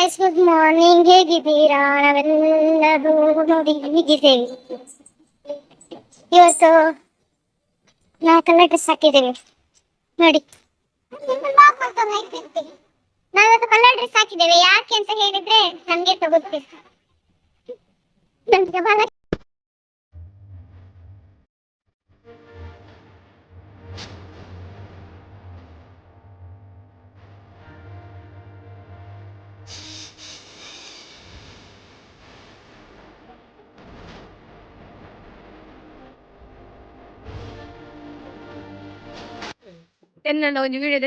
Guys, good morning. ಹೇಗಿದ್ದೀರಾ? ನಾವೆಲ್ಲರೂ ನೋಡಿ ಹೀಗಿದ್ದೇವೆ. ಇವತ್ತು ನಾವು ಕಲರ್ ಡ್ರೆಸ್ ಹಾಕಿದ್ದೇವೆ ನೋಡಿ. ನಾವಿವತ್ತು ಕಲರ್ ಡ್ರೆಸ್ ಹಾಕಿದ್ದೇವೆ. ಯಾಕೆ ಅಂತ ಹೇಳಿದ್ರೆ ನಮ್ಗೆ ಗೊತ್ತಿಲ್ಲ. ನಮ್ಗೆ ಬಹಳ ಒಂದು ವಿಡಿಯೋದ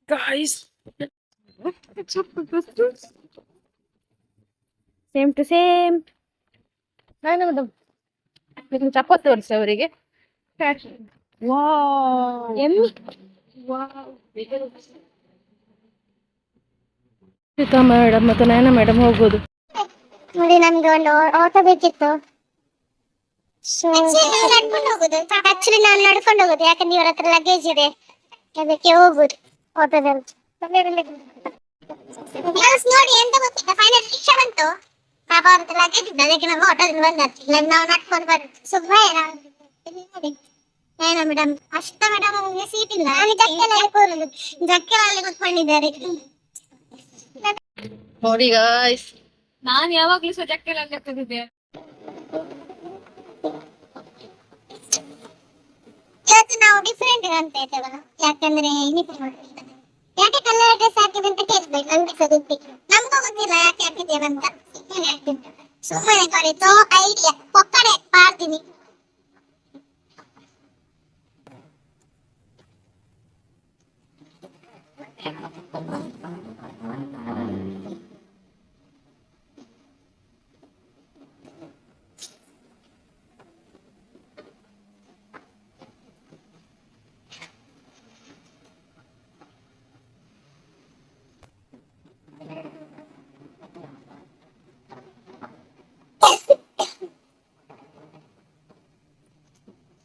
guys, ಸೇಮ್ ಟು ಸೇಮ್. ನಾನು ಮೇಡಮ್ ಚಪಾತಿ ತೋರಿಸಿ ಅವರಿಗೆ. ಮೇಡಮ್ ಮತ್ತು ನಯನ ಮೇಡಮ್ ಹೋಗ್ಬೋದು ನೋಡಿ. ನಮ್ಗೆ ಒಂದು ಆಟೋ ಬೇಕಿತ್ತು. ಆಕ್ಚುಲಿ ನಾನು ನಡ್ಕೊಂಡು ಹೋಗುದು, ಯಾಕಂದ್ರೆ ಇವರ ಹತ್ರ ಲಗೇಜ್ ಇದೆ, ಅದಕ್ಕೆ ಹೋಗುದು ಆಟೋದಲ್ಲಿ. ನೋಡಿ ಎಂತ ಗೊತ್ತಿಲ್ಲ, ಫೈನಲ್ ರಿಕ್ಷಾ ಬಂತು. ಪಾಪ ಅಂತ ಲಗೇಜ್ ಇದ್ದು, ಅದಕ್ಕೆ ನಾವು ಆಟೋದಲ್ಲಿ ಬಂದದ್ದು. ನಾವು ನಡ್ಕೊಂಡು ಬರೋದು. ಸುಮ್ಮನೆ ಏನೋ ಮೇಡಮ್, ಅಷ್ಟ ಮೇಡಮ್ ನಮಗೆ ಸೀಟ್ ಇಲ್ಲ. ಜಕ್ಕೆಲಲ್ಲಿ ಕೂತ್ಕೊಂಡಿದ್ದಾರೆ ನೋಡಿ ಗಾಯ್ಸ್. ನಾನು ಯಾವಾಗ್ಲೂ ಸಹ ಜಕ್ಕೆಲಲ್ಲಿ ಕೂತಿದ್ದೆ. ಇವತ್ತು ನಾವು ಡಿಫ್ರೆಂಟ್ ಅಂತ ಇದ್ದೇವಲ್ಲ, ಯಾಕಂದ್ರೆ ಯಾಕೆ ಕಲರ್ ಡ್ರೆಸ್ ಹಾಕಿದೆ ಅಂತ ಕೇಳ್ಬೇಕು. ನಮ್ಗೆ ಗೊತ್ತಿಲ್ಲ, ನಮ್ಗೂ ಗೊತ್ತಿಲ್ಲ ಯಾಕೆ ಹಾಕಿದ್ದೇವೆ ಅಂತ. ಸುಮ್ಮನೆ ಕರೀತು ಐಡಿಯಾ ಪೊಕ್ಕಡೆ ಮಾಡ್ತೀನಿ.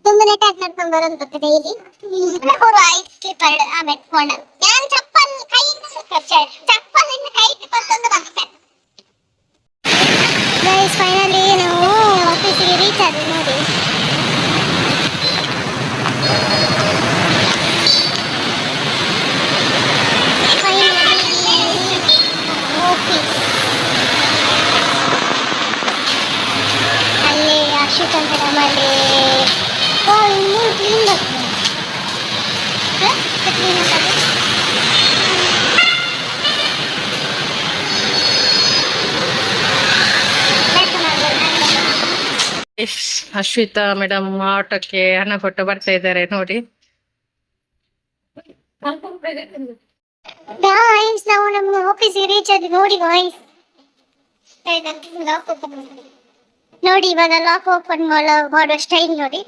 ಸುಮ್ಮನೆ ಟ್ಯಾಕ್ ನಡ್ಕೊಂಡು ಬರೋದು ಗೊತ್ತಿದೆ. ಇಲ್ಲಿ ಅವರು ಐಸ್ ಸ್ಲಿಪ್ಪರ್ ಆಮೇಲೆ ಫೋನ್. ನಾನು ಚಪ್ಪಲ್ ಕೈಯಿಂದ ಚಪ್ಪಲಿಂದ ಕೈ ಇಟ್ಟುಕೊಂಡು ಬಂದೆ. ಗೈಸ್, ಫೈನಲಿ ನಾವು ಆಫೀಸಿಗೆ ರೀಚ್ ಆದ್ವಿ ನೋಡಿ. ಅಲ್ಲಿ ಅಶ್ವಿತ್ ಅಂತ ನಮ್ಮಲ್ಲಿ ಅಶ್ವಿತಾ ಮೇಡಮ್ ಆಟೋಕ್ಕೆ ಹಣ ಕೊಟ್ಟು ಬರ್ತಾ ಇದ್ದಾರೆ ನೋಡಿ. ಗಾಯ್ಸ್, ನಾವು ನಮ್ಮ ಆಫೀಸಿಗೆ ರೀಚ್ ಆದ್ವಿ ನೋಡಿ. ಗಾಯ್ಸ್ ನೋಡಿ, ಇವಾಗ ಲಾಕ್ ಓಪನ್ ಮಾಡೋ ಸ್ಟೈಲ್ ನೋಡಿ.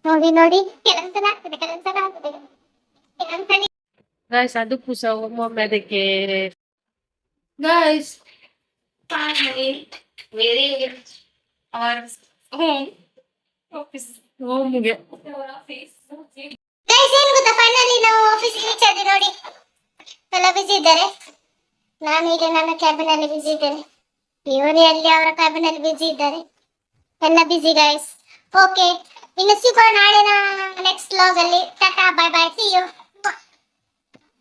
ನೋಡಿ ನೋಡಿ, ಕೆಲವೊಂದ್ಸಲ ಆಗ್ತದೆ, ಕೆಲವೊಂದ್ಸಲ ಆಗ್ತದೆ, ಕೆಲವೊಂದ್ಸಲ. ಗಾಯ್ಸ್, ಅದಕ್ಕೂ ಸಹ ಒಮ್ಮೊಮ್ಮೆ ಅದಕ್ಕೆ ಗಾಯ್ಸ್ ಹೋಮ್ಗೆ ಗೈಸ್, ಏನ್ ಗೊತ್ತಾ, ಫೈನಲಿ ನಾವು ಆಫೀಸಿಗೆ ರೀಚ್ ಆದ್ವಿ ನೋಡಿ. ಎಲ್ಲ ಬಿಸಿ ಇದ್ದಾರೆ. ನಾನು ಈಗ ನನ್ನ ಕ್ಯಾಬಿನ್ ಅಲ್ಲಿ ಬಿಸಿ ಇದ್ದೇನೆ. ಇವರು ಅಲ್ಲಿ ಅವರ ಕ್ಯಾಬಿನ್ ಅಲ್ಲಿ ಬಿಸಿ ಇದ್ದಾರೆ. ಎಲ್ಲ ಬಿಸಿ ಗೈಸ್. ಓಕೆ, ಇನ್ನು ಸಿಗೋಣ ನಾಳೆ ನೆಕ್ಸ್ಟ್ ವ್ಲಾಗ್ ಅಲ್ಲಿ. Tata, bye bye, see you.